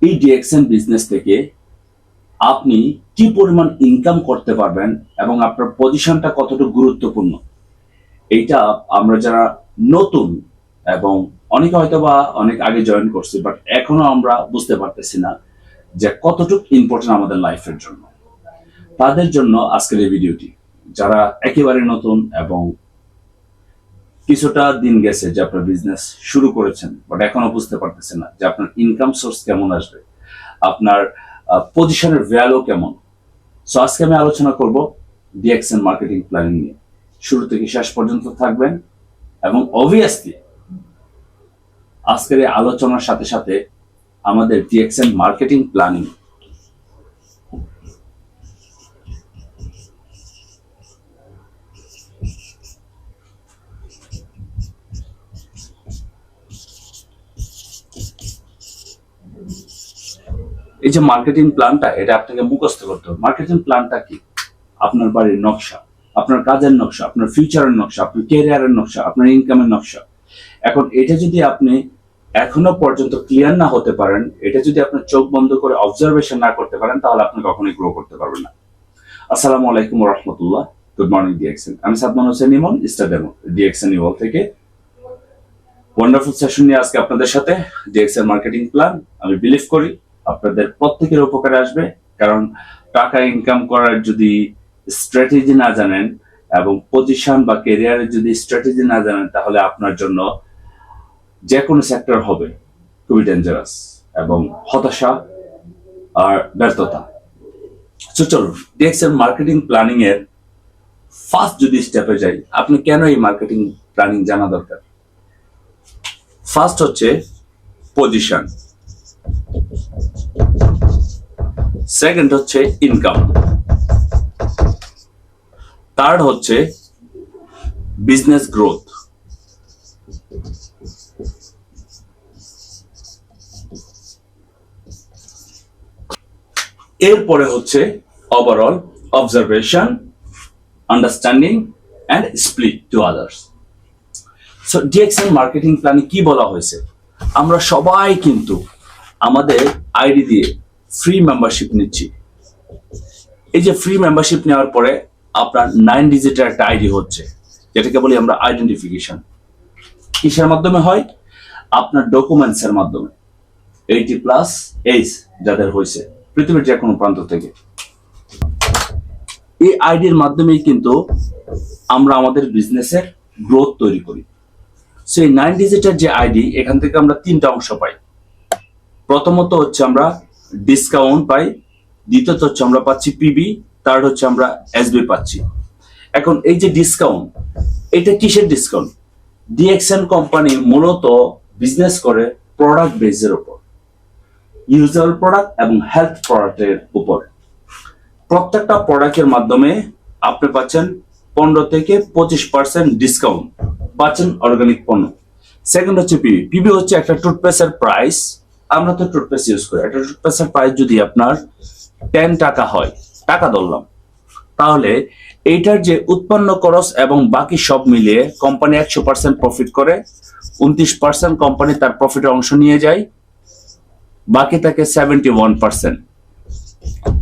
এই DXN business থেকে আপনি কি পরিমাণ ইনকাম করতে পারবেন এবং আপনার পজিশনটা কতটুকু গুরুত্বপূর্ণ, এইটা আমরা যারা নতুন এবং অনেকে হয়তো বা অনেক আগে জয়েন করছি বাট এখনো আমরা বুঝতে পারতেছি না যে কতটুকু ইম্পর্টেন্ট আমাদের লাইফের জন্য, তাদের জন্য আজকের এই ভিডিওটি। যারা একেবারে নতুন এবং কিছুটা দিন গেছে যে আপনার বিজনেস শুরু করেছেন বাট এখনো বুঝতে পারতেছেন না যে আপনার ইনকাম সোর্স কেমন আসবে, আপনার পজিশনের ভ্যালু কেমন। সো আজকে আমি আলোচনা করব ডিএক্সএন মার্কেটিং প্ল্যানিং নিয়ে। শুরু থেকে শেষ পর্যন্ত থাকবেন এবং অবভিয়াসলি আজকের এই আলোচনার সাথে সাথে আমাদের ডিএক্সএন মার্কেটিং প্ল্যানিং এই যে মার্কেটিং প্ল্যানটা, এটা আপনাকে মুখস্থ করতে হবে। মার্কেটিং প্ল্যানটা কি? আপনার বাড়ির নকশা, আপনার কাজের নকশা, আপনার ফিউচারের নকশা, আপনার ক্যারিয়ারের নকশা, আপনার ইনকামের নকশা। এখন এটা যদি আপনি এখনো পর্যন্ত ক্লিয়ার না হতে পারেন, এটা যদি আপনার চোখ বন্ধ করে অবজারভেশন না করতে পারেন, তাহলে আপনি কখনোই গ্রো করতে পারবেন না। আসসালামু আলাইকুম ওয়া রাহমাতুল্লাহ। Good morning DXN. আমি সাদমান হোসেন ইমন, স্টাডেমো ডিএক্সএন ইভল থেকে। ওয়ান্ডারফুল সেশন নিয়ে আজকে আপনাদের সাথে ডিএক্সএন মার্কেটিং প্ল্যান। আমি বিলিভ করি আপনাদের প্রত্যেকের উপকারে আসবে, কারণ টাকা ইনকাম করার যদি স্ট্র্যাটেজি না জানেন এবং পজিশন বা ক্যারিয়ারের যদি স্ট্র্যাটেজি না জানেন, তাহলে আপনার জন্য যে কোনো সেক্টর হবে খুবই ডেঞ্জারাস এবং হতাশা আর ব্যর্থতা। তো চলুন ডিএক্সএন মার্কেটিং প্ল্যানিং এর ফার্স্ট যদি স্টেপে যাই, আপনি কেন এই মার্কেটিং প্ল্যানিং জানা দরকার। ফার্স্ট হচ্ছে পজিশন, সেকেন্ড হচ্ছে ইনকাম, থার্ড হচ্ছে বিজনেস গ্রোথ, এরপরে হচ্ছে overall observation, understanding and split to others. So DXN marketing প্ল্যানে কি বলা হয়েছে, আমরা সবাই কিন্তু আমাদের আইডি দিয়ে ফ্রি মেম্বারশিপ নিচ্ছি। এই যে ফ্রি মেম্বারশিপ নেওয়ার পরে আপনার 9 ডিজিটের একটা আইডি হচ্ছে, যেটাকে বলি আমরা আইডেন্টিফিকেশন। কিসের মাধ্যমে হয়? আপনার ডকুমেন্টস এর মাধ্যমে। 80+ এজ যাদের হয়েছে পৃথিবীর যে কোনো প্রান্ত থেকে, এই আইডির মাধ্যমেই কিন্তু আমরা আমাদের বিজনেসের গ্রোথ তৈরি করি। সো এই 9 ডিজিটের যে আইডি, এখান থেকে আমরা 3টা অংশ পাই। প্রথমত হচ্ছে আমরা ডিসকাউন্ট পাই, দ্বিতীয়ত হচ্ছে আমরা পাচ্ছি পিবি, থার্ড হচ্ছে আমরা এসবি পাচ্ছি। এখন এই যে ডিসকাউন্ট, এটা কিসের ডিসকাউন্ট? ডিএক্সএন কোম্পানি মূলত বিজনেস করে প্রোডাক্ট বেসের উপর, ইউজুয়াল প্রোডাক্ট এবং হেলথ প্রোডাক্টের উপর। প্রত্যেকটা প্রোডাক্টের মাধ্যমে আপনি পাচ্ছেন 15 থেকে 25% ডিসকাউন্ট পাচ্ছেন অর্গানিক পণ্য। সেকেন্ড হচ্ছে পিবি। পিবি হচ্ছে একটা টুথপেস্টের প্রাইস। আমরা তো টুথপেস্ট ইউজ করি, একটা টুথপেস্টের প্রাইস যদি আপনার 10 টাকা হয়, টাকা ধরলাম, তাহলে এইটার যে উৎপন্ন খরচ এবং বাকি সব মিলিয়ে কোম্পানি 100% প্রফিট করে, 29% কোম্পানি তার প্রফিটের অংশ নিয়ে যায়, বাকি থাকে 71%।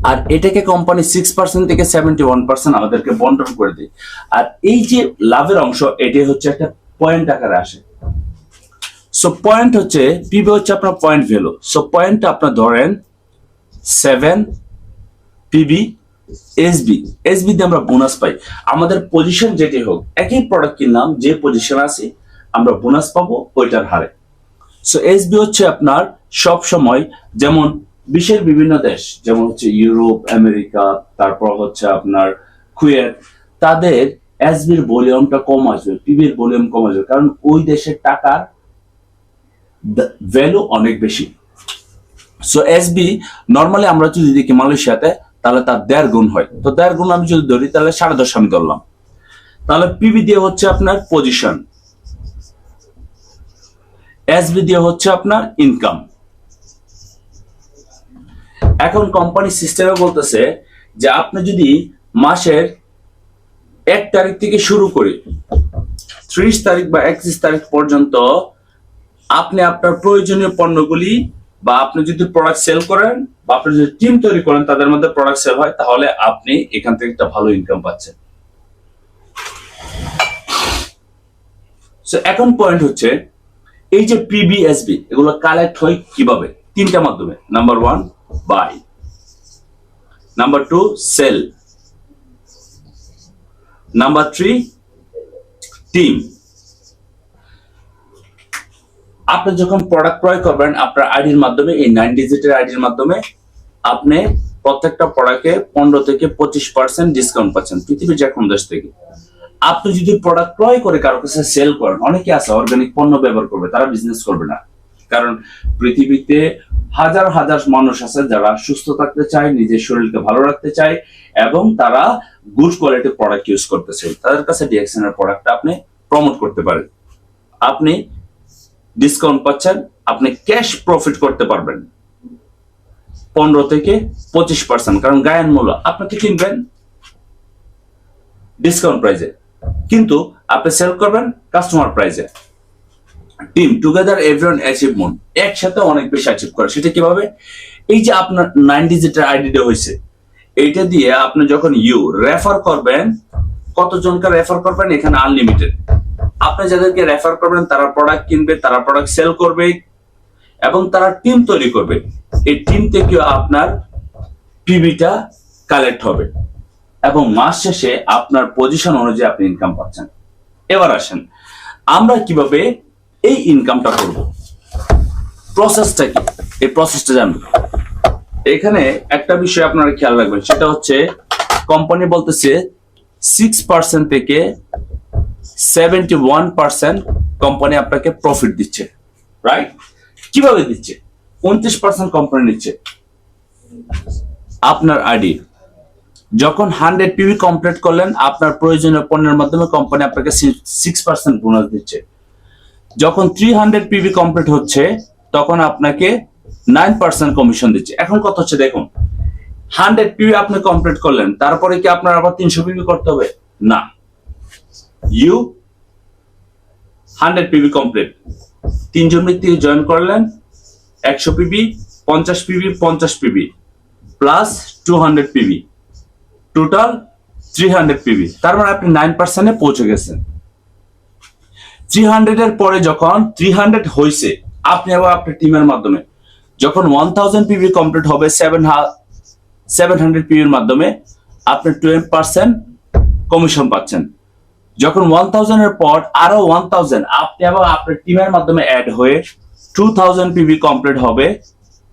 আর এটাকে কোম্পানি 6% থেকে 71% আমাদেরকে বন্টন করে দেয়। আর এই যে লাভের অংশ, এটি হচ্ছে একটা পয়েন্ট আকারে আসে। সো পয়েন্ট হচ্ছে, পিবি হচ্ছে আপনার পয়েন্ট ভ্যালু। সো পয়েন্টটা আপনার ধরেন 7, পিবি, এসবি। এসবি দিয়ে আমরা বোনাস পাই। আমাদের পজিশন যেটি হোক, একই প্রোডাক্ট কিনলাম, যে পজিশন আছে আমরা বোনাস পাবো ওইটার হারে। সো এসবি হচ্ছে আপনার সব সময়, যেমন বিশ্বের বিভিন্ন দেশ, যেমন হচ্ছে ইউরোপ, আমেরিকা, তারপর হচ্ছে আপনার কুয়েত, তাদের এসবির ভলিউমটা কম আসবে, পিবির ভলিউম কম আসবে, কারণ ওই দেশের টাকার ভ্যালু অনেক বেশি। সো এসবি নর্মালি আমরা যদি দেখি মালয়েশিয়াতে, তাহলে তার 1.5 গুণ হয়। তো 1.5 গুণ আমি যদি ধরি, তাহলে 10.5 আমি ধরলাম। তাহলে পিবি দিয়ে হচ্ছে আপনার পজিশন, এসবি দিয়ে হচ্ছে আপনার ইনকাম। এখন কোম্পানি সিস্টেমে বলতেছে যে আপনি যদি মাসের 1 তারিখ থেকে শুরু করে 30 তারিখ বা 31 তারিখ পর্যন্ত আপনি আপনার প্রয়োজনীয় পণ্যগুলি বা আপনি যদি প্রোডাক্ট সেল করেন বা আপনি যদি টিম তৈরি করেন, তাদের মধ্যে প্রোডাক্ট সেল হয়, তাহলে আপনি এখান থেকে একটা ভালো ইনকাম পাচ্ছেন। সো এখন পয়েন্ট হচ্ছে, এই যে পিবিএসবি এগুলো কালেক্ট হয় কিভাবে? তিনটা মাধ্যমে। Number 1 buy, number 2 sell, number 3 team. আপনি যখন প্রোডাক্ট ক্রয় করবেন আপনার আইডির মাধ্যমে, এই 9 ডিজিটের আইডির মাধ্যমে, আপনি প্রত্যেকটা প্রোডাক্টে 15 থেকে 25% ডিসকাউন্ট পাচ্ছেন পৃথিবীর যে কোনো দেশ থেকে। আপনি যদি প্রোডাক্ট ক্রয় করে কারো কাছে সেল করেন, অনেকে আছে অর্গানিক পণ্য ব্যবহার করবে, তারা বিজনেস করবে না। কারণ পৃথিবীতে হাজার হাজার মানুষ আছে যারা সুস্থ থাকতে চায়, নিজের শরীরকে ভালো রাখতে চায় এবং তারা গুড কোয়ালিটির প্রোডাক্ট ইউজ করতে চায়। তাদের কাছে ডিএক্সএন এর প্রোডাক্টটা আপনি প্রমোট করতে পারেন। আপনি ডিসকাউন্ট পাচ্ছেন, আপনি ক্যাশ প্রফিট করতে পারবেন 15 থেকে 25%। কারণ গায়ের মূল্য আপনি কি কিনবেন ডিসকাউন্ট প্রাইসে, কিন্তু আপনি সেল করবেন কাস্টমার প্রাইসে। টিম টুগেদার এভরিওয়ান অ্যাচিভ মোর, একসাথে অনেক বেশি অ্যাচিভ করে। সেটা কিভাবে? এই যে আপনার 9 ডিজিটের আইডিটা হয়েছে, এইটা দিয়ে আপনি যখন রেফার করবেন, কতজনকে রেফার করবেন এখানে আনলিমিটেড। আপনি যাদেরকে রেফার করবেন তারা প্রোডাক্ট কিনবে, তারা প্রোডাক্ট সেল করবে এবং তারা টিম তৈরি করবে। এই টিম থেকে আপনার পিবিটা কালেক্ট হবে এবং মাস শেষে আপনার পজিশন অনুযায়ী আপনি ইনকাম পাচ্ছেন। এবার আসেন আমরা কিভাবে এই ইনকামটা করব, প্রসেসটা কি, এই প্রসেসটা জানবো। এখানে একটা বিষয় আপনারা খেয়াল রাখবেন, সেটা হচ্ছে কোম্পানি বলতেছে 6% থেকে 71% কোম্পানি আপনাকে প্রফিট দিচ্ছে, রাইট? কিভাবে দিচ্ছে? 29% কোম্পানি নিচ্ছে আপনার আইডি। যখন 100 পিবি কমপ্লিট করলেন, আপনার প্রয়োজনীয় পণ্যের মাধ্যমে কোম্পানি আপনাকে 6% বোনাস দিচ্ছে। যখন 300 পিবি কমপ্লিট হচ্ছে তখন আপনাকে 9% কমিশন দিচ্ছে। এখন কত হচ্ছে দেখুন, 100 পিবি আপনি কমপ্লিট করলেন, তারপরে কি আপনার আবার 300 পিবি করতে হবে? না, 100 পিবি কমপ্লিট, 3 জন ব্যক্তি জয়েন করলেন, 100 PB, 50 PB, 50 PB plus 200 PB, total 300 PB. তার মানে আপনি 9% পৌঁছে গেছেন। 300 এর পরে যখন 300 হয়েছে, আপনি আবার আপনার টিমের মাধ্যমে যখন 1000 পিবি কমপ্লিট হবে 700 পিবির মাধ্যমে, আপনি 12% কমিশন পাচ্ছেন। যখন 1000 এর পর আরো 1000 আপনি আবার আপনার টিমের মাধ্যমে অ্যাড হয়ে 2000 পিবি কমপ্লিট হবে,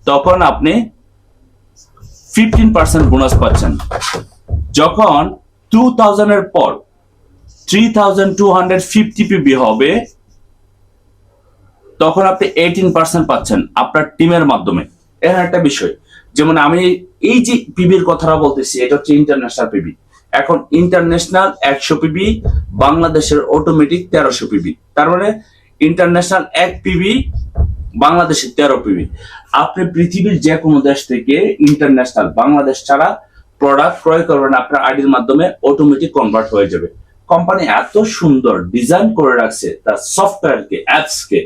তখন আপনি 15% বোনাস পাচ্ছেন। যখন 2000 এর পর 3250 পিবি হবে, তখন আপনি 18% পাচ্ছেন আপনার টিমের মাধ্যমে। এর একটা বিষয়, যেমন আমি এই যে পিবির কথাটা বলতেছি, এটা হচ্ছে ইন্টারন্যাশনাল পিবি। এখন ইন্টারন্যাশনাল 100 পিবি, বাংলাদেশের অটোমেটিক 1300 পিবি। তার মানে ইন্টারন্যাশনাল 1 পিবি, বাংলাদেশের 13 পিবি। আপনি পৃথিবীর যে কোনো দেশ থেকে ইন্টারন্যাশনাল বাংলাদেশ ছাড়া প্রোডাক্ট ক্রয় করবেন, আপনার আইডির মাধ্যমে অটোমেটিক কনভার্ট হয়ে যাবে। কোম্পানি এত সুন্দর ডিজাইন করে রাখছে তার সফটওয়্যারকে, অ্যাপসকে,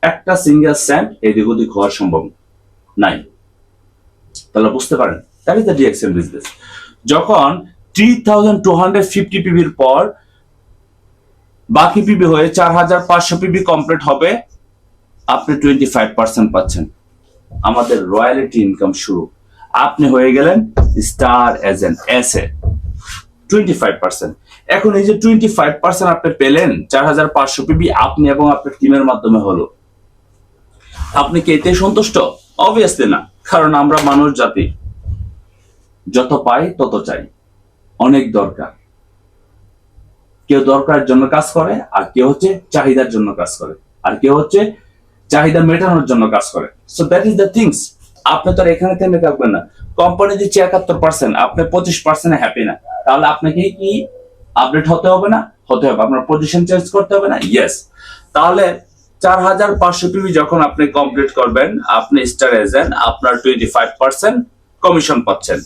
একটা সিঙ্গেল সেন্ট এদিক ওদিক হওয়ার সম্ভব নাই। তাহলে বুঝতে পারেন, that is the DXN business. যখন 3250 পিবির পর বাকি পিবি হয়ে 4500 পিবি কমপ্লিট হবে, আপনি 25% পাচ্ছেন। আমাদের রয়্যালিটি ইনকাম শুরু। আপনি হয়ে গেলেন স্টার এজেন্ট এসে 25%। এখন এই যে 25% আপনি পেলেন, 4500 পিবি আপনি এবং আপনার টিমের মাধ্যমে হলো। আপনি কি এতে সন্তুষ্ট? অবভিয়াসলি না, কারণ আমরা মানুষ জাতি, যত পাই তত চাই, অনেক দরকার। কেউ দরকারের জন্য কাজ করে, আর কেউ হচ্ছে চাহিদার জন্য কাজ করে, আর কেউ হচ্ছে চাহিদা মেটানোর জন্য কাজ করে। So that is the things. আপনি তো আর এখানে থেমে থাকবেন না। কোম্পানি দিচ্ছে 71%, আপনি 25% হ্যাপি না, তাহলে আপনাকে কি আপডেট হতে হবে না? হতে হবে। আপনার পজিশন চেঞ্জ করতে হবে না? ইয়েস। তাহলে 4500 পিবি যখন আপনি কমপ্লিট করবেন, আপনি স্টার এজেন্ট, আপনার 25% কমিশন পাচ্ছেন।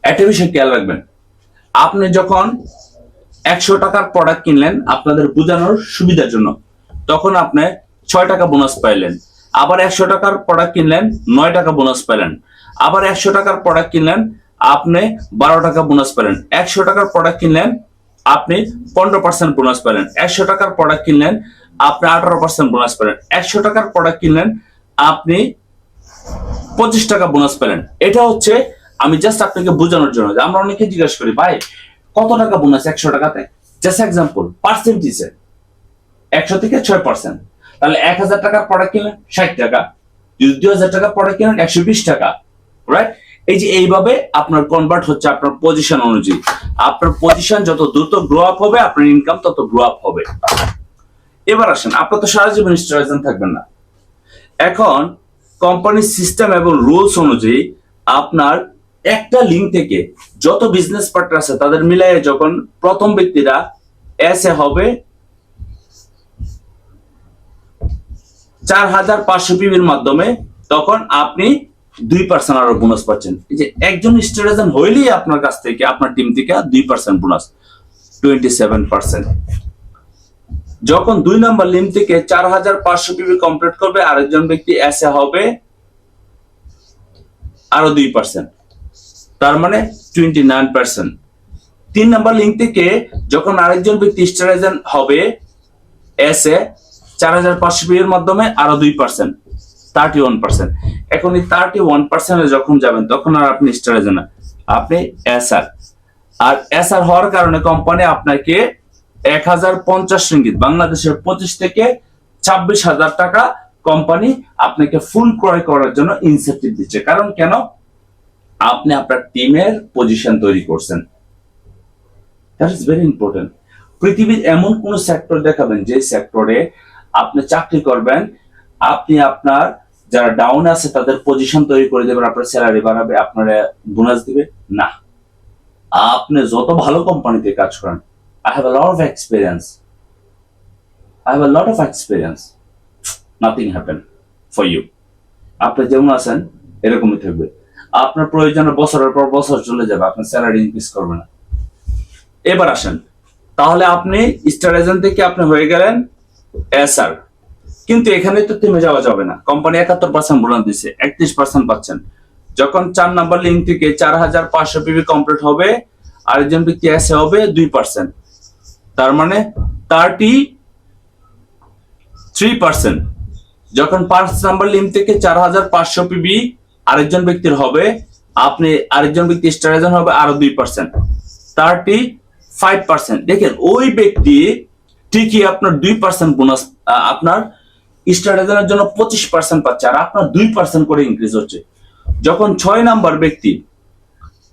একটা বিষয় খেয়াল রাখবেন, আপনি যখন 100 টাকার প্রোডাক্ট কিনলেন, আপনাদের বোঝানোর সুবিধার জন্য, তখন আপনি 6 টাকা বোনাস পাইলেন। আবার 100 টাকার প্রোডাক্ট কিনলেন, 9 টাকা বোনাস পেলেন। আবার 100 টাকার প্রোডাক্ট কিনলেন, আপনি 12 টাকা বোনাস পেলেন। 100 টাকার প্রোডাক্ট কিনলেন, আপনি 15% বোনাস পেলেন। 100 টাকার প্রোডাক্ট কিনলেন, আপনি 18% বোনাস পেলেন। 100 টাকার প্রোডাক্ট কিনলেন, আপনি 25 টাকা বোনাস পেলেন। এটা হচ্ছে আমি জাস্ট আপনাকে বোঝানোর জন্য যে আমরা অনেকে জিজ্ঞেস করি, ভাই কত টাকা বোনাস 100 টাকাতে? জাস্ট এক্সাম্পল, পার্সেন্টেজে 100 থেকে 6%। তাহলে 1000 টাকার প্রোডাক্ট কিনলেন 60 টাকা, যদি 2000 টাকার প্রোডাক্ট কিনলেন 120 টাকা, রাইট? এই যে এইভাবে আপনার কনভার্ট হচ্ছে আপনার পজিশন অনুযায়ী। আপনার পজিশন যত দ্রুত গ্রো আপ হবে, আপনার ইনকাম তত গ্রো আপ হবে। এবার আসেন, আপনার তো সারা জীবন স্টার থাকবেন না। এখন কোম্পানির সিস্টেম এবং রুলস অনুযায়ী আপনার একটা লিঙ্ক থেকে যত বিজনেস পার্টনার আছে তাদের মিলাই যখন প্রথম ব্যক্তিরা এসে হবে 4500 পিবির মাধ্যমে, তখন আপনি 2% আরো বোনাস পাচ্ছেন। এই যে একজন স্টুডেন্ট হইলেই আপনার কাছ থেকে, আপনার টিম থেকে 2% বোনাস, 27%। যখন 2 নম্বর লিঙ্ক থেকে 4500 পিবি কমপ্লিট করবে, আরেকজন ব্যক্তি এসে হবে আরো 2%, তার মানে 29%। 3 নম্বর লিঙ্ক থেকে যখন আরেকজন ব্যক্তি স্টার হবে এসে 4500 পিবির মাধ্যমে আরো 2%, 31%। এখন এই 31% যখন যাবেন তখন আর আপনি স্টার না, আপনি এসআর। আর এসআর হওয়ার কারণে কোম্পানি আপনাকে 1050 রিঙ্গিত, বাংলাদেশের 25 থেকে 26,000 টাকা কোম্পানি আপনাকে ফুল ক্রয় করার জন্য ইনসেন্টিভ দিচ্ছে। কারণ কেন? আপনি আপনার টিমের পজিশন তৈরি করছেন। That is very important. পৃথিবীর এমন কোন সেক্টর দেখাবেন যে সেক্টরে আপনি চাকরি করবেন, আপনি আপনার যারা ডাউন আছে তাদের পজিশন তৈরি করে দেবেন, আপনার স্যালারি বাড়াবে, আপনার বোনাস দিবে না। আপনি যত ভালো কোম্পানিতে কাজ করেন, I have a lot of experience. Nothing happened for you. আপনি যেমন আছেন এরকমই থাকবে। আপনার প্রয়োজনে বছরের পর বছর চলে যাবে, আপনার স্যালারি ইনক্রিজ করবে না। এবার আসেন, তাহলে আপনি স্টার এজেন্ট থেকে আপনি হয়ে গেলেন এসআর। কিন্তু এখানে তো থেমে যাওয়া যাবে না। কোম্পানি 71% বোনাস দিচ্ছে, 31% পাচ্ছেন। যখন 4 নাম্বার লিঙ্ক থেকে 4500 পিবি কমপ্লিট হবে, আরেকজন ব্যক্তি এসে হবে 2%, তার মানে 33%। যখন 5 নাম্বার লিঙ্ক থেকে 4500 পিবি আরেকজন ব্যক্তির হবে, আপনি আরেকজন ব্যক্তি স্টার এজেন্ট হবে আরো 2%, 35%। দেখেন ওই ব্যক্তি ঠিকই আপনার 2% বোনাস, আপনার স্টার এজেন্টের জন্য 25% পাচ্ছে, আর আপনার 2% করে ইনক্রিজ হচ্ছে। যখন 6 নাম্বার ব্যক্তি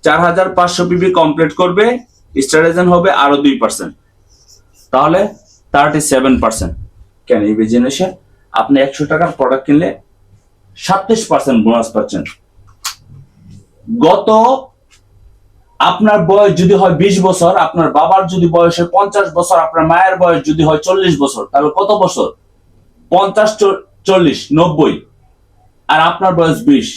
4500 পিবি কমপ্লিট করবে, স্টার এজেন্ট হবে আরো 2%, তাহলে 37%। কেন? এই বিজনেসে আপনি 100 টাকার প্রোডাক্ট কিনলে 27% বোনাস পাচ্ছেন। গত আপনার বয়স যদি হয় 20 বছর, আপনার বাবার যদি বয়স হয় 50 বছর, আপনার মায়ের বয়স যদি হয় 40 বছর, তাহলে কত বছর? 50, 40, 90, আর আপনার বয়স 20,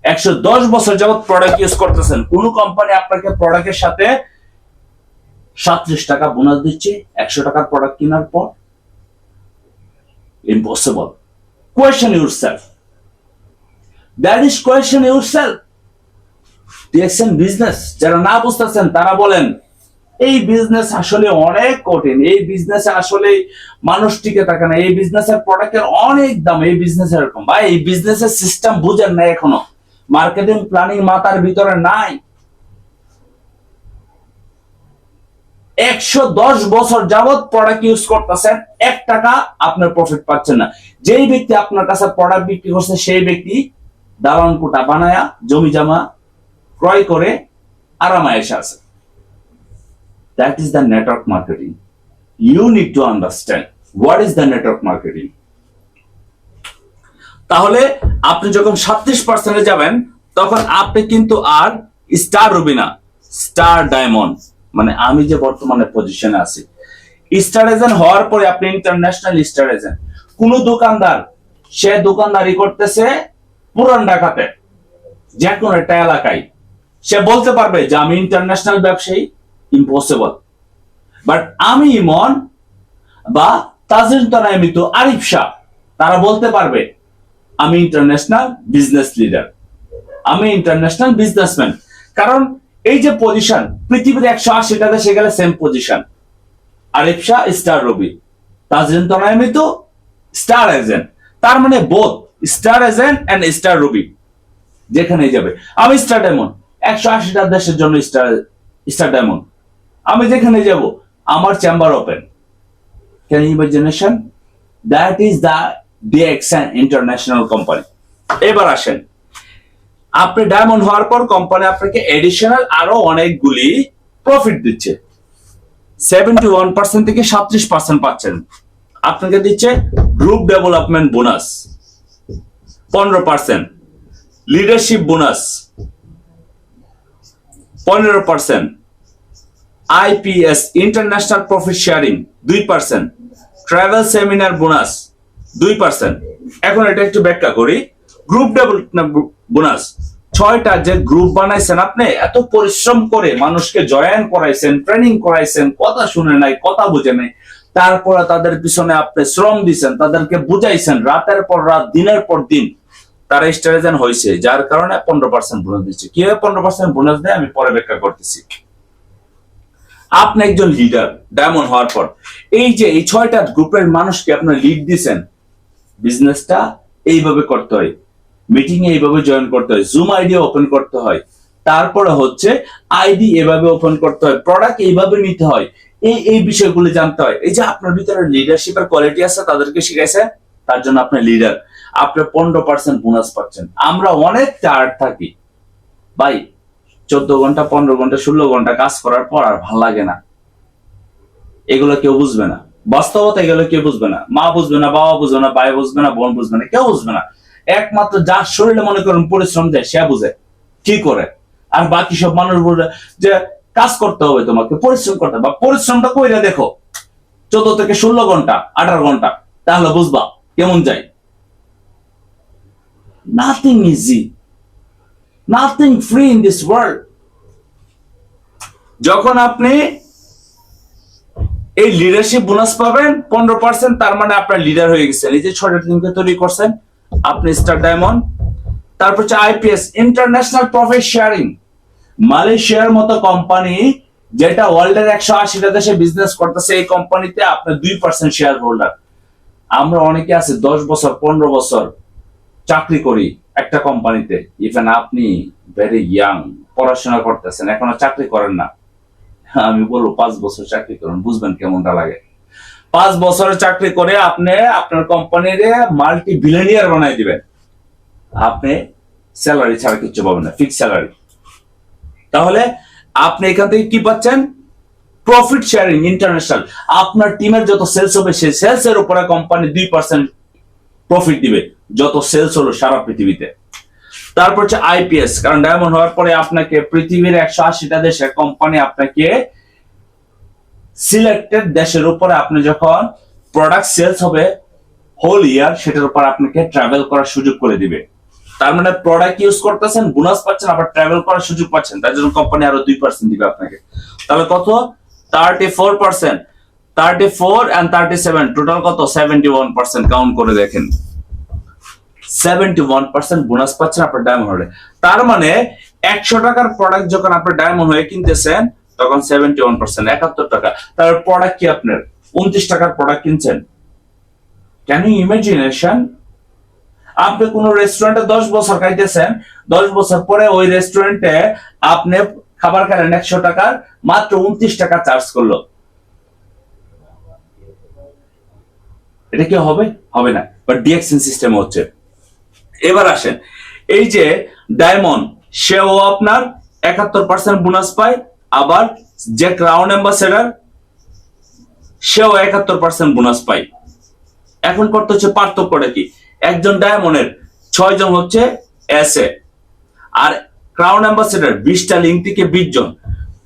110 বছর যাবত প্রোডাক্ট ইউজ করতেছেন। কোন কোম্পানি আপনাকে প্রোডাক্টের সাথে 37 টাকা বোনাস দিচ্ছে 100 টাকার প্রোডাক্ট কেনার পর? Impossible. Question yourself, that is question yourself. দেখছেন বিজনেস যারা না বুঝতেছেন তারা বলেন এই বিজনেস আসলে অনেক কঠিন, এই বিজনেসে আসলে মানুষ টিকে থাকে না, এই বিজনেসের প্রোডাক্টের অনেক দাম, এই বিজনেস এরকম। ভাই এই বিজনেসের সিস্টেম বুঝেন না এখনো, মার্কেটিং প্ল্যানিং মাথার ভিতরে নাই। 110 বছর যাবত প্রোডাক্ট ইউজ করতেছেন, 1 টাকা আপনার প্রফিট পাচ্ছেন না। যেই ব্যক্তি আপনার কাছে প্রোডাক্ট বিক্রি করছে সেই ব্যক্তি দালান কোটা বানায়া জমি জমা ক্রয় করে আরামে এসে আছে। That is the network marketing. You need to understand what is the network marketing. তাহলে আপনি যখন 37% যাবেন তখন আপনি কিন্তু আর স্টার রবি না, স্টার ডায়মন্ড, মানে আমি যে বর্তমানে পজিশনে আছি। স্টার এজেন্ট হওয়ার পরে আপনি ইন্টারন্যাশনাল স্টার এজেন্ট। কোন দোকানদার সে দোকানদারি করতেছে পুরান ঢাকাতে, যে কোনো একটা এলাকায়, সে বলতে পারবে যে আমি ইন্টারন্যাশনাল ব্যবসায়ী? ইম্পসিবল। বাট আমি ইমন বা তাজির তনামিত আরিফ শাহ তারা বলতে পারবে আমি ইন্টারন্যাশনাল বিজনেস লিডার, আমি ইন্টারন্যাশনাল বিজনেসম্যান। কারণ এই যে পজিশন, পৃথিবীর 180টা দেশে গেলে same position. Arif Shah star ruby, Tazrin Tonoy তো স্টার এজেন্ট, তার মানে both star agent and star ruby যেখানে যাবে। আমি স্টার ডায়মন্ড, 180টা দেশের জন্য স্টার ডায়মন্ড, আমি যেখানে যাব আমার chamber open. Can you imagination? That is the DXN international company. এবার আসেন, আপনি ডায়মন্ড হওয়ার পর কোম্পানি আপনাকে এডিশনাল আরো অনেকগুলি প্রফিট দিচ্ছে। 71% থেকে 37% পাচ্ছেন। আপনাকে দিচ্ছে group development bonus 15%, leadership bonus 15%, IPS international profit sharing 2%, travel seminar bonus 2%। এখন এটা একটু ব্যাখ্যা করি। গ্রুপ ডেভেলপমেন্ট বোনাস, 6টা যে গ্রুপ বানাইছেন, আপনি এত পরিশ্রম করে মানুষকে জয়েন করাইছেন, ট্রেনিং করাইছেন, কথা শুনে নাই, কথা বুঝে নাই, তারপরে তাদের পিছনে আপনি শ্রম দিচ্ছেন, তাদেরকে বুঝাইছেন রাতের পর রাত, দিনের পর দিন, তারা স্টারেজেন্ট হয়েছে, যার কারণে 15% বোনাস দিচ্ছে। কিভাবে 15% বোনাস দেয় আমি পরে ব্যাখ্যা করতেছি। আপনি একজন লিডার ডায়মন্ড হওয়ার পর, এই যে এই 6টা গ্রুপের মানুষকে আপনার লিড দিচ্ছেন, বিজনেসটা এইভাবে করতে হয়, মিটিং এ এইভাবে জয়েন করতে হয়, জুম আইডি ওপেন করতে হয়, তারপরে হচ্ছে আইডি এভাবে ওপেন করতে হয়, প্রোডাক্ট এইভাবে নিতে হয়, এই বিষয়গুলো জানতে হয়। এই যে আপনার ভিতরে লিডারশিপের কোয়ালিটি আছে, তাদেরকে শিখাইছে, তার জন্য আপনি লিডার, আপনি 15% বোনাস পাচ্ছেন। আমরা অনেক টায়ার্ড থাকি ভাই, 14 ঘন্টা 15 ঘন্টা 16 ঘন্টা কাজ করার পর আর ভাল লাগে না। এগুলো কেউ বুঝবে না, বাস্তবতা এগুলো কেউ বুঝবে না, মা বুঝবে না, বাবা বুঝবে না, ভাই বুঝবে না, বোন বুঝবে না, কেউ বুঝবে না। একমাত্র যার শরীরে মনে করেন পরিশ্রম দেয় সে বুঝে কি করে। আর বাকি সব মানুষ বলে যে কাজ করতে হবে, তোমাকে পরিশ্রম করতে হবে, পরিশ্রমটা কইরা দেখো 14 থেকে 16 ঘন্টা 18 ঘন্টা, তাহলে বুঝবা কেমন যায়। Nothing easy, nothing free in this world. যখন আপনি এই লিডারশিপ বোনাস পাবেন 15%, তার মানে আপনার লিডার হয়ে গেছেন। এই যে 6টা টিমকে তৈরি করছেন আপনি, স্টার ডায়মন্ড। তারপর হচ্ছে আইপিএস ইন্টারন্যাশনাল প্রফিট শেয়ারিং, মালয়েশিয়ার মতো কোম্পানি যেটা ওয়ার্ল্ডের 180টা দেশে বিজনেস করতেছে, এই কোম্পানিতে আপনি 2% শেয়ার হোল্ডার। আমরা অনেকে আছে 10 বছর 15 বছর চাকরি করি একটা কোম্পানিতে। ইভেন আপনি ভেরি ইয়াং, পড়াশোনা করতেছেন, এখনো চাকরি করেন না, আমি বলবো 5 বছর চাকরি করুন, বুঝবেন কেমনটা লাগে। 5 বছরের চাকরি করে আপনি আপনার কোম্পানির মাল্টি বিলিয়নিয়ার বানাই দিবেন, আপনি স্যালারি ছাড়া কিছু পাবেন না, ফিক্স স্যালারি। তাহলে আপনি এখান থেকে কি পাচ্ছেন? Profit sharing international. আপনার টিমের যত সেলস হবে সেই সেলস এর উপরে কোম্পানি 2% প্রফিট দিবে, যত সেলস হলো সারা পৃথিবীতে। তারপর হচ্ছে আইপিএস, কারণ ডায়মন্ড হওয়ার পরে আপনাকে পৃথিবীর 180টা দেশের কোম্পানি আপনাকে সিলেক্টেড দেশের উপরে, আপনি যখন প্রোডাক্ট সেলস হবে হোল ইয়ার, সেটার উপর আপনাকে ট্রাভেল করার সুযোগ করে দিবে। তার মানে প্রোডাক্ট ইউজ করতেছেন, বোনাস পাচ্ছেন, আবার ট্রাভেল করার সুযোগ পাচ্ছেন, তার জন্য কোম্পানি আরো 2% দিবে আপনাকে। তাহলে কত? 34%, 34 and 37, টোটাল কত? 71%। কাউন্ট করে দেখেন, 71% বোনাস পাচ্ছেন আপনার ডায়মন্ড হলে। তার মানে 100 টাকার প্রোডাক্ট যখন আপনার ডায়মন্ড হয়ে কিনতেছেন তখন 71%, 71 টাকা। তার প্রোডাক্ট কি আপনার 29 টাকার প্রোডাক্ট কিনছেন? Can you imagination? আপনি কোন রেস্টুরেন্টে 10 বছর খাইতেছেন, 10 বছর পরে ওই রেস্টুরেন্টে আপনি খাবার খেলেন 100 টাকার, মাত্র 29 টাকা চার্জ করলো। এটা কি হবে? হবে না। বাট ডিএক্সএন সিস্টেম হচ্ছে। এবার আসেন, এই যে ডায়মন্ড, সেও আপনার 71% বোনাস পায়, আবার যে ক্রাউন অ্যাম্বাসেডর সেও 71% বোনাস পায়। এখন করতে হচ্ছে পার্থক্যটা কি? একজন ডায়মন্ডের 6 জন হচ্ছে এসএ, আর ক্রাউন অ্যাম্বাসেডর 20টা লিঙ্ক থেকে 20 জন,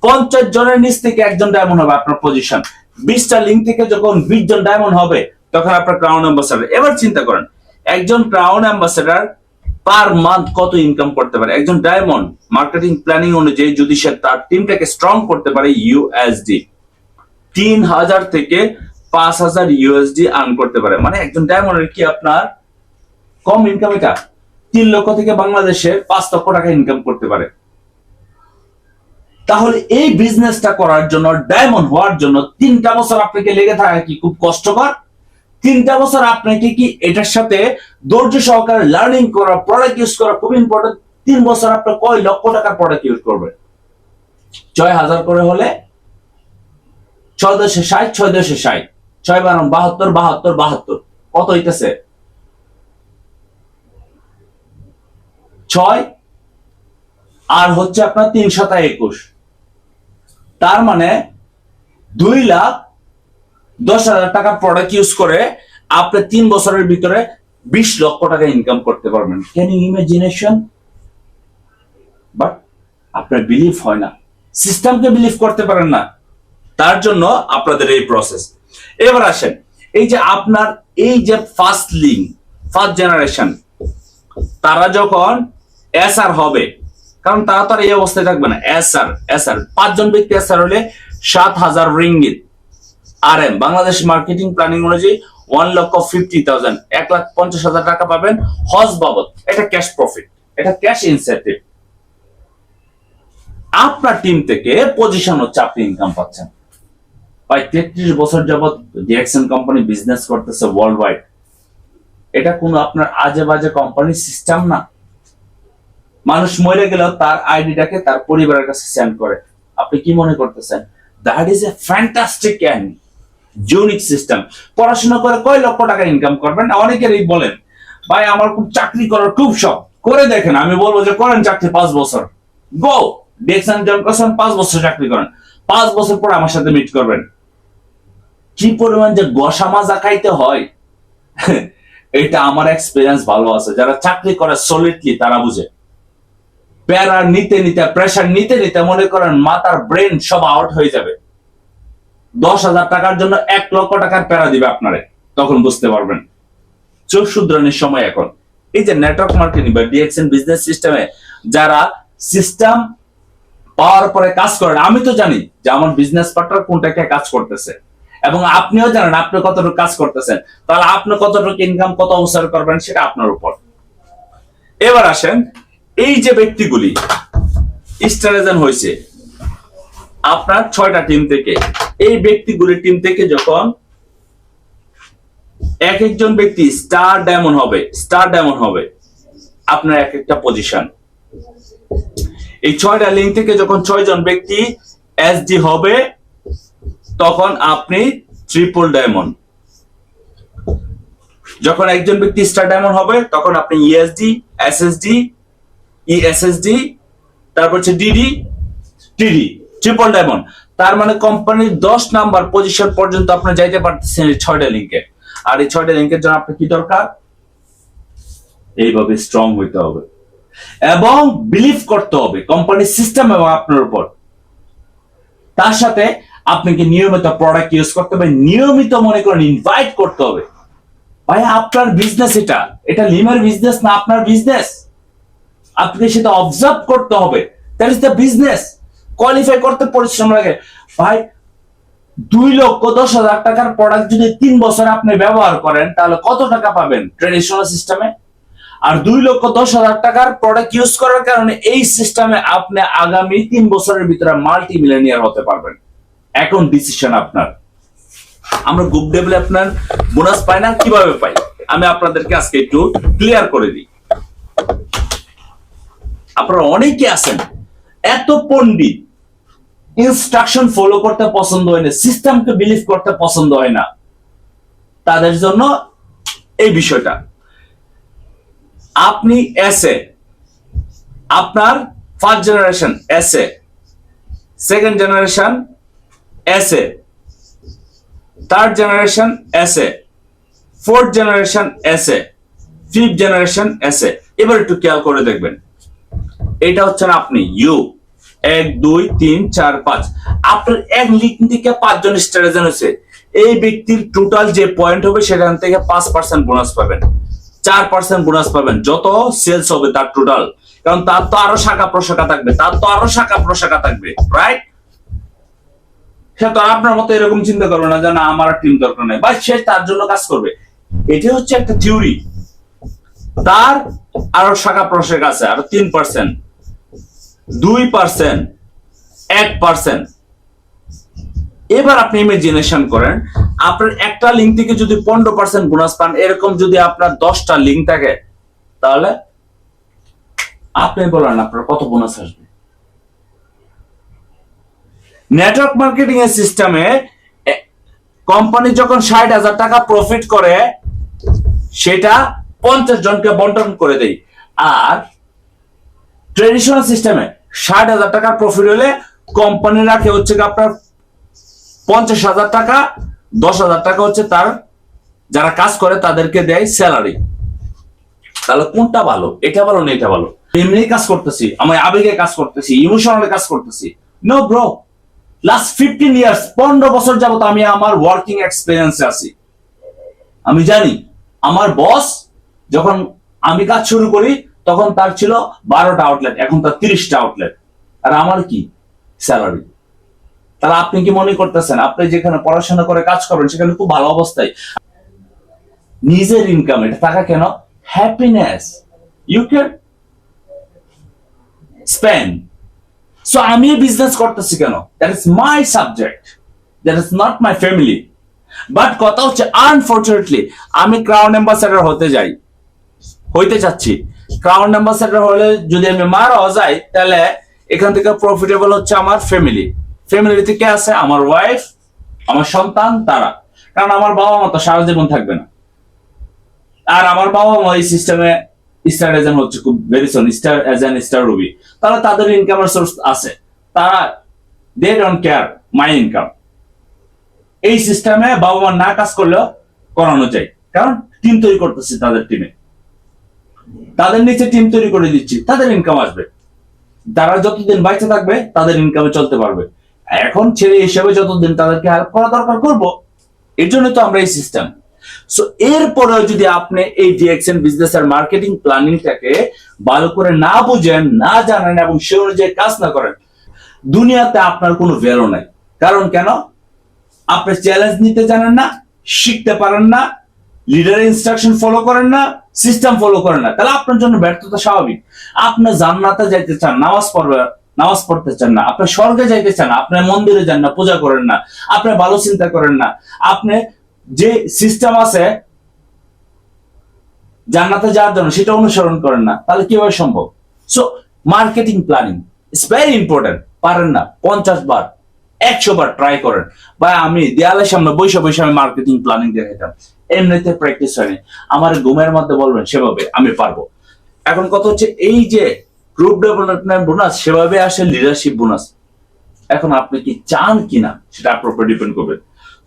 50 জনের নিচ থেকে একজন ডায়মন্ড হবে আপনার পজিশন। 20টা লিঙ্ক থেকে যখন 20 জন ডায়মন্ড হবে তখন আপনার ক্রাউন অ্যাম্বাসেডর। এবার চিন্তা করেন, একজন ক্রাউন অ্যাম্বাসেডর পার মান্থ কত ইনকাম করতে পারে? একজন ডায়মন্ড মার্কেটিং প্ল্যানিং অনুযায়ী যদি সে তার টিমটাকে স্ট্রং করতে পারে, ইউএসডি 3000 থেকে 5,000 ইউএসডি আর্ন করতে পারে। মানে একজন ডায়মন্ডের কি আপনার কম ইনকাম? এটা 3 লক্ষ থেকে বাংলাদেশের 5 লক্ষ টাকা ইনকাম করতে পারে। তাহলে এই বিজনেসটা করার জন্য, ডায়মন্ড হওয়ার জন্য 3টা বছর আপনাকে লেগে থাকা কি খুব কষ্টকর? 3টা বছর আপনাকে কি এটার সাথে ধৈর্য সহকারে লার্নিং করা, প্রোডাক্ট ইউজ করা খুব ইম্পর্টেন্ট। 3 বছর আপনি কয় লক্ষ টাকার প্রোডাক্ট ইউজ করবেন? 6,000 করে হলে 6,260, 6,260, 6 বারং 72, 72, 72 কত হইতেছে? 6 আর হচ্ছে আপনার 3,721। তার মানে 2,10,000 টাকা প্রোডাক্ট ইউজ করে আপনি 3 বছরের ভিতরে 20 লক্ষ টাকা ইনকাম করতে পারবেন। Can you imagination? বাট আপনার বিলিভ হয় না, সিস্টেমকে বিলিভ করতে পারেন না, তার জন্য আপনাদের এই প্রসেস। এবার আসেন, এই যে আপনার এই যে ফার্স্ট জেনারেশন, তারা যখন এসআর হবে, কারণ তারা তো আর এই অবস্থায় থাকবে না। এসআর 5 জন ব্যক্তি এসআর হলে 7,000 ringgit. RM Bangladesh marketing planning অনুযায়ী 1,50,000, 1,50,000 টাকা পাবেন হজ বাবদ। এটা ক্যাশ প্রফিট, এটা ক্যাশ ইনসেন্টিভ। আপনার টিম থেকে পজিশন হচ্ছে আপনি ইনকাম পাচ্ছেন। প্রায় 33 বছর যাবত ডিএক্সএন কোম্পানি বিজনেস করতেছে ওয়ার্ল্ড ওয়াইড। এটা কোনো আপনার আজে বাজে কোম্পানি সিস্টেম না। মানুষ মরে গেলেও তার আইডিটাকে তার পরিবারের কাছে সেন্ড করে। আপনি কি মনে করতেছেন? That is a fantastic and unique system. পড়াশোনা করে কয় লক্ষ টাকা ইনকাম করবেন? অনেকেরই বলেন ভাই আমার খুব চাকরি করার খুব শখ, করে দেখেন। আমি বলবো যে করেন চাকরি 5 বছর, গো ডিএক্সএন জয়েন করছেন, 5 বছর চাকরি করেন, 5 বছর পর আমার সাথে মিট করবেন। কি পরিমাণ যে গসা মাজা খাইতে হয় এটা আমার এক্সপিরিয়েন্স ভালো আছে। যারা চাকরি করে সলিডলি তারা বুঝে। প্যারা নিতে নিতে, প্রেশার নিতে নিতে মনে করেন মাথার ব্রেন সব আউট হয়ে যাবে। 10,000 টাকার জন্য 1 লক্ষ টাকার প্যারা দিবে আপনারে, তখন বুঝতে পারবেন চোখ শুধরানোর সময় এখন। এই যে নেটওয়ার্ক মার্কেটিং বা ডিএক্সএন বিজনেস সিস্টেমে যারা সিস্টেম পাওয়ার পরে কাজ করেন, আমি তো জানি যে আমার বিজনেস পার্টনার কোনটাকে কাজ করতেছে, এবং আপনিও জানেন আপনি কতটুকু কাজ করতেছেন। তাহলে আপনি কতটুকু ইনকাম কত বছর করবেন সেটা আপনার উপর। এবার আসেন, এই যে ব্যক্তিগুলি স্টারেজন হয়েছে আপনার 6টা টিম থেকে, এই ব্যক্তিগুলির টিম থেকে যখন এক একজন ব্যক্তি স্টার ডায়মন্ড হবে আপনার এক একটা পজিশন। এই 6টা লিঙ্ক থেকে যখন 6 জন ব্যক্তি এসডি হবে তখন আপনি ট্রিপল ডায়মন্ড। যখন একজন ব্যক্তি স্টার ডায়মন্ড হবে তখন আপনি ইএসডি, এসএসডি, ইএসএসডি, তারপর হচ্ছে ডিডি, টিডি, ট্রিপল ডায়মন্ড। তার মানে কোম্পানির 10 নাম্বার পজিশন পর্যন্ত আপনি যাইতে পারতেছেন এই 6টা লিঙ্কে। আর এই 6টা লিঙ্কের জন্য আপনার কি দরকার? এইভাবে স্ট্রং হইতে হবে এবং বিলিভ করতে হবে কোম্পানির সিস্টেম এবং আপনার উপর। তার সাথে আপনাকে নিয়মিত প্রোডাক্ট ইউজ করতে হবে, নিয়মিত মনে করেন ইনভাইট করতে হবে। ভাই আপনার বিজনেস, এটা লিমের বিজনেস না, আপনার বিজনেস। আপনি সেটা অবজার্ভ করতে হবে। That is the business. Qualify করতে পরিশ্রম লাগে ভাই। 2,10,000 টাকার প্রোডাক্ট যদি 3 বছর আপনি ব্যবহার করেন তাহলে কত টাকা পাবেন ট্রেডিশনাল সিস্টেমে? আর 2,10,000 টাকার প্রোডাক্ট ইউজ করার কারণে এই সিস্টেমে আপনি আগামী 3 বছরের ভিতরে মাল্টি মিলিয়নিয়ার হতে পারবেন। এখন ডিসিশন আপনার। আমরা গ্রুপ ডেভেলপমেন্ট বোনাস পাই না, কিভাবে পাই আমি আপনাদেরকে আজকে একটু ক্লিয়ার করে দিই। আপনারা অনেকে আছেন এত পণ্ডিত, ইনস্ট্রাকশন ফলো করতে পছন্দ হয় না, সিস্টেমকে বিলিভ করতে পছন্দ হয় না, তাদের জন্য এই বিষয়টা। আপনি এসে আপনার ফার্স্ট জেনারেশন এসে, সেকেন্ড জেনারেশন এসে, থার্ড জেনারেশন এসে, ফোর্থ জেনারেশন এসে, ফিফথ জেনারেশন এসে। এবার একটু খেয়াল করে দেখবেন, এটা হচ্ছে না আপনি ইউ 1 2 3 4 5, আপনার এক লিঙ্ক থেকে 5 জন স্টারেজন হয়েছে। এই ব্যক্তির টোটাল যে পয়েন্ট হবে সেখান থেকে 5% বোনাস পাবেন, 4% বোনাস পাবেন যত সেলস হবে তার টোটাল। কারণ তার তো আরো শাখা প্রশাখা থাকবে, রাইট? সে তো আপনার মতো এরকম চিন্তা করবে না যে না আমার টিম দরকার নেই, বা সে তার জন্য কাজ করবে। এটা হচ্ছে একটা থিওরি। তার আরো শাখা প্রশাখা আছে, আরো 3%, 2%, 1%। এবার আপনি ইমাজিনেশন করেন, আপনার একটা লিঙ্ক থেকে যদি 15% বোনাস পান, এরকম যদি আপনার 10টা লিঙ্ক থাকে, তাহলে আপনি বলেন আপনার কত বোনাস আসবে। নেটওয়ার্ক মার্কেটিং এর সিস্টেমে কোম্পানি যখন 60,000 টাকা প্রফিট করে, সেটা 50 জনকে বন্টন করে দেয়। আর ট্রেডিশনাল সিস্টেমে 60,000 টাকার প্রফিট হলে কোম্পানি রাখে হচ্ছে আপনার 50,000 টাকা, 10,000 টাকা হচ্ছে তার যারা কাজ করে তাদেরকে দেয় স্যালারি। তাহলে কোনটা ভালো? এটা ভালো না এটা ভালো? এমনি কাজ করতেছি, আমি আবেগে কাজ করতেছি, ইমোশনালি কাজ করতেছি? নো ব্রো, লাস্ট 15 ইয়ার্স, 15 বছর যাবত আমি আমার ওয়ার্কিং এক্সপিরিয়েন্সে আছি। আমি জানি আমার বস যখন আমি কাজ শুরু করি তখন তার ছিল 12টা আউটলেট, এখন তার 30টা আউটলেট, আর আমার কি স্যালারি। তাহলে আপনি কি মনে করতেছেন আপনি যেখানে পড়াশোনা করে কাজ করবেন সেখানে খুব ভালো অবস্থায়? নিজের ইনকাম এটা টাকা কেন? Happiness you can spend. So আমি বিজনেস করতেছি কেন? That is my subject, that is not my family. বাট কথা হচ্ছে আনফরচুনেটলি আমি ক্রাউন অ্যাম্বাসেডর হইতে চাচ্ছি। ক্রাউন অ্যাম্বাসেডর হলে যদি আমি মারাও যাই, তাহলে এখান থেকে প্রফিটেবল হচ্ছে আমার ফ্যামিলি। ফ্যামিলিতে কে আছে? আমার ওয়াইফ, আমার সন্তান, তারা। কারণ আমার বাবা মা তো সারা জীবন থাকবে না। আর আমার বাবা মা এই সিস্টেমে স্টার এজেন্ট হচ্ছে খুব very soon, star agent, star ruby. তাহলে তাদের ইনকামের সোর্স আছে, তারা they don't care my income. এই সিস্টেমে বাবা মা না কাজ করলেও করানো যায়, কারণ টিম তৈরি করতেছি, তাদের টিমে তাদের নিচে টিম তৈরি করে দিচ্ছি, তাদের ইনকাম আসবে। তারা যতদিন বাইচে থাকবে তাদের ইনকামে চলতে পারবে। এখন ছেলে হিসেবে যতদিন তাদেরকে হেল্প করা দরকার করব। এর জন্য তো আমরা এই সিস্টেম। সো এরপরেও যদি আপনি এই ডিএক্সএন বিজনেস আর মার্কেটিং প্ল্যানিংটাকে ভালো করে না বুঝেন, না জানেন এবং সে অনুযায়ী কাজ না করেন, দুনিয়াতে আপনার কোনো ভ্যালু নাই। কারণ কেন? আপনি চ্যালেঞ্জ নিতে জানেন না, শিখতে পারেন না, লিডারের ইনস্ট্রাকশন ফলো করেন না, সিস্টেম ফলো করেন না। তাহলে আপনার জন্য ব্যর্থতা স্বাভাবিক। আপনি জান্নাতে যাইতে চান, নামাজ পড়তে চান না, আপনি স্বর্গে যাইতে চান, আপনি মন্দিরে যান না, পূজা করেন না, আপনি ভালো চিন্তা করেন না, আপনি যে সিস্টেম আছে জান্নাতে যাওয়ার জন্য সেটা অনুসরণ করেন না, তাহলে কিভাবে সম্ভব? So marketing planning is very important. পারেন না 50 বার 100 বার ট্রাই করেন। বা আমি দেয়ালের সামনে বসে বসে আমি মার্কেটিং প্ল্যানিং দেখাইতাম, এমনিতে প্র্যাকটিস হয়নি। আমার ঘুমের মধ্যে বলবেন সেভাবে আমি পারবো। এখন কথা হচ্ছে এই যে গ্রুপ ডেভেলপমেন্ট বোনাস, সেভাবে আসে লিডারশিপ বোনাস। এখন আপনি কি চান কিনা সেটা আপনার উপর ডিপেন্ড করবে।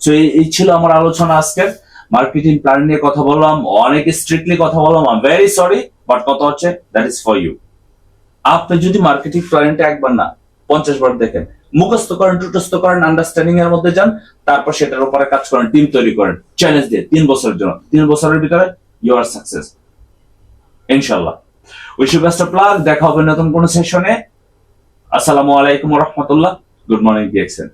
সো এই ছিল আমার আলোচনা আজকে। মার্কেটিং প্ল্যান নিয়ে কথা বললাম, অনেক স্ট্রিক্টলি কথা বললাম, I am very sorry, but কথা হচ্ছে দ্যাট ইজ ফর ইউ। আপনি যদি মার্কেটিং প্ল্যানটা একবার না 50 বার দেখেন, মুখস্থ করেন, টুটস্থ করেন, আন্ডারস্ট্যান্ডিং এর মধ্যে যান, তারপর সেটার উপরে কাজ করেন, টিম তৈরি করেন, চ্যালেঞ্জ দিয়ে 3 বছরের জন্য, 3 বছরের ভিতরে ইউ আর সাকসেস ইনশাআল্লাহ। Wish you best of luck. দেখা হবে নতুন কোন সেশনে। আসসালামু আলাইকুম ওয়া রাহমাতুল্লাহ। Good morning DXN.